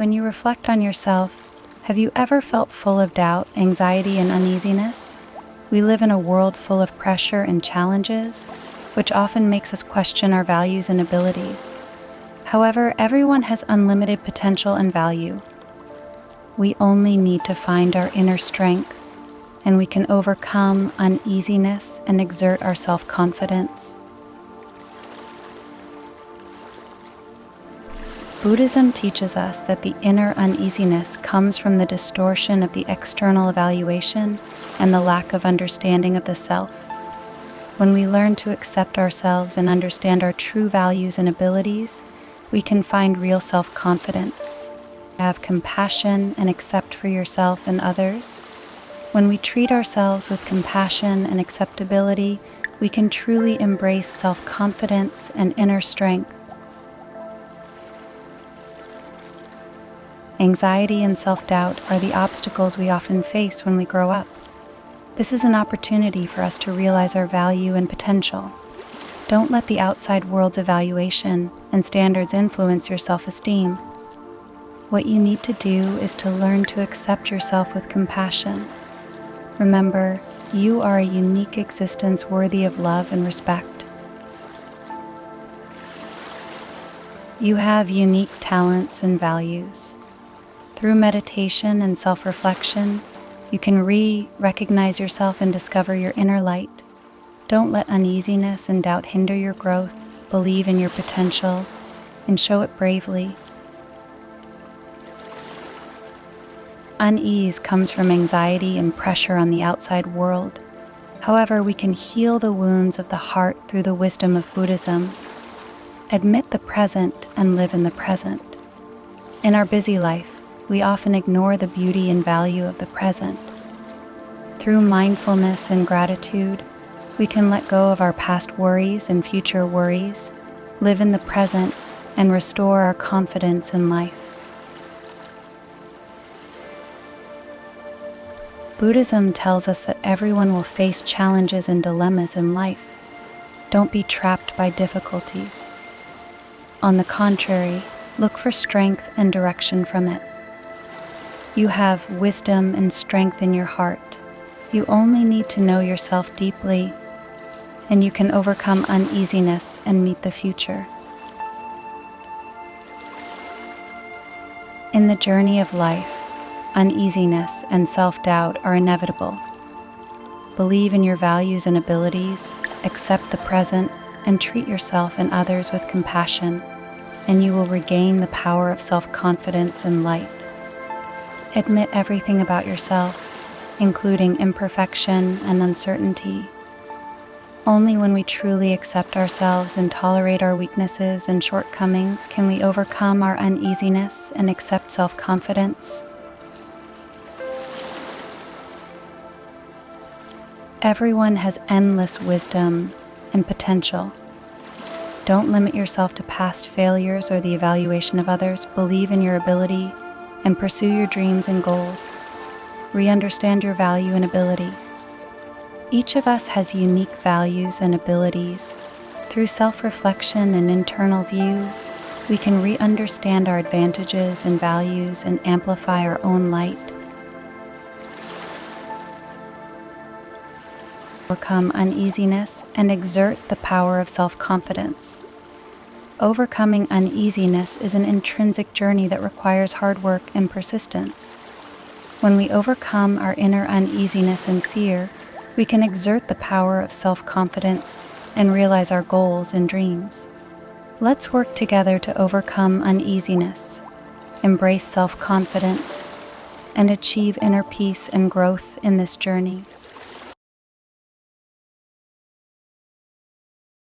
When you reflect on yourself, have you ever felt full of doubt, anxiety, and uneasiness? We live in a world full of pressure and challenges, which often makes us question our values and abilities. However, everyone has unlimited potential and value. We only need to find our inner strength, and we can overcome uneasiness and exert our self-confidence. Buddhism teaches us that the inner uneasiness comes from the distortion of the external evaluation and the lack of understanding of the self. When we learn to accept ourselves and understand our true values and abilities, we can find real self-confidence. Have compassion and accept for yourself and others. When we treat ourselves with compassion and acceptability, we can truly embrace self-confidence and inner strength. Anxiety and self-doubt are the obstacles we often face when we grow up. This is an opportunity for us to realize our value and potential. Don't let the outside world's evaluation and standards influence your self-esteem. What you need to do is to learn to accept yourself with compassion. Remember, you are a unique existence worthy of love and respect. You have unique talents and values. Through meditation and self-reflection, you can recognize yourself and discover your inner light. Don't let uneasiness and doubt hinder your growth. Believe in your potential and show it bravely. Unease comes from anxiety and pressure on the outside world. However, we can heal the wounds of the heart through the wisdom of Buddhism. Admit the present and live in the present. In our busy life, we often ignore the beauty and value of the present. Through mindfulness and gratitude, we can let go of our past worries and future worries, live in the present, and restore our confidence in life. Buddhism tells us that everyone will face challenges and dilemmas in life. Don't be trapped by difficulties. On the contrary, look for strength and direction from it. You have wisdom and strength in your heart. You only need to know yourself deeply, and you can overcome uneasiness and meet the future. In the journey of life, uneasiness and self-doubt are inevitable. Believe in your values and abilities, accept the present, and treat yourself and others with compassion, and you will regain the power of self-confidence and light. Admit everything about yourself, including imperfection and uncertainty. Only when we truly accept ourselves and tolerate our weaknesses and shortcomings can we overcome our uneasiness and accept self-confidence. Everyone has endless wisdom and potential. Don't limit yourself to past failures or the evaluation of others. Believe in your ability and pursue your dreams and goals. Re-understand your value and ability. Each of us has unique values and abilities. Through self-reflection and internal view, we can re-understand our advantages and values and amplify our own light. Overcome uneasiness and exert the power of self-confidence. Overcoming uneasiness is an intrinsic journey that requires hard work and persistence. When we overcome our inner uneasiness and fear, we can exert the power of self-confidence and realize our goals and dreams. Let's work together to overcome uneasiness, embrace self-confidence, and achieve inner peace and growth in this journey.